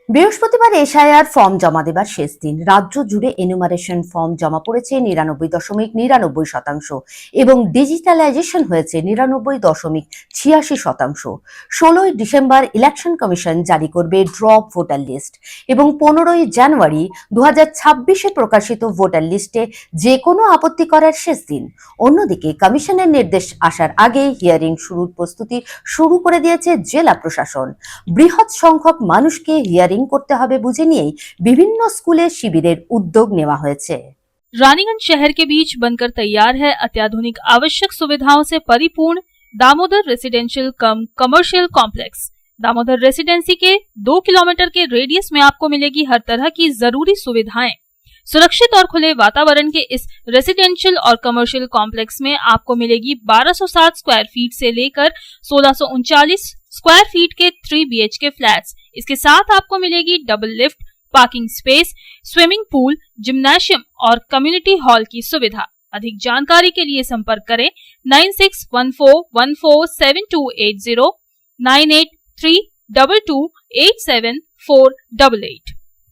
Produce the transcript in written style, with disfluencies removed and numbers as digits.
বৃহস্পতিবার SIR form জমা দেবার শেষ দিন। রাজ্য জুড়ে এনুমারেশন ফর্ম জমা পড়েছে 99.99% এবং ডিজিটালাইজেশন হয়েছে 99.86%। 16ই ডিসেম্বর ইলেকশন কমিশন জারি করবে ড্রপ ভোটার লিস্ট এবং 15ই জানুয়ারি 2026-এ প্রকাশিত ভোটার লিস্টে যে কোনো আপত্তি করার শেষ দিন। অন্যদিকে কমিশনের নির্দেশ আসার আগে হিয়ারিং শুরুর প্রস্তুতি শুরু করে দিয়েছে জেলা প্রশাসন। বৃহৎ সংখ্যক মানুষকে হিয়ারিং করতে হবে বুঝে নিয়েই বিভিন্ন স্কুলে শিবিরের উদ্যোগ নেওয়া হয়েছে। रानीगंज शहर के बीच बनकर तैयार है अत्याधुनिक आवश्यक सुविधाओं से परिपूर्ण दामोदर रेसिडेंशियल कम कमर्शियल कॉम्प्लेक्स। दामोदर रेसिडेंसी के 2 किलोमीटर के रेडियस में आपको मिलेगी हर तरह की जरूरी सुविधाएं। सुरक्षित और खुले वातावरण के इस रेसिडेंशियल और कमर्शियल कॉम्प्लेक्स में आपको मिलेगी 1260 स्क्वायर फीट से लेकर 1639 स्क्वायर फीट के 3 BHK फ्लैट्स। इसके साथ आपको मिलेगी double lift, parking space, swimming pool, gymnasium और कम्युनिटी हॉल की सुविधा। अधिक जानकारी के लिए संपर्क करें 9614147280, 9832287488।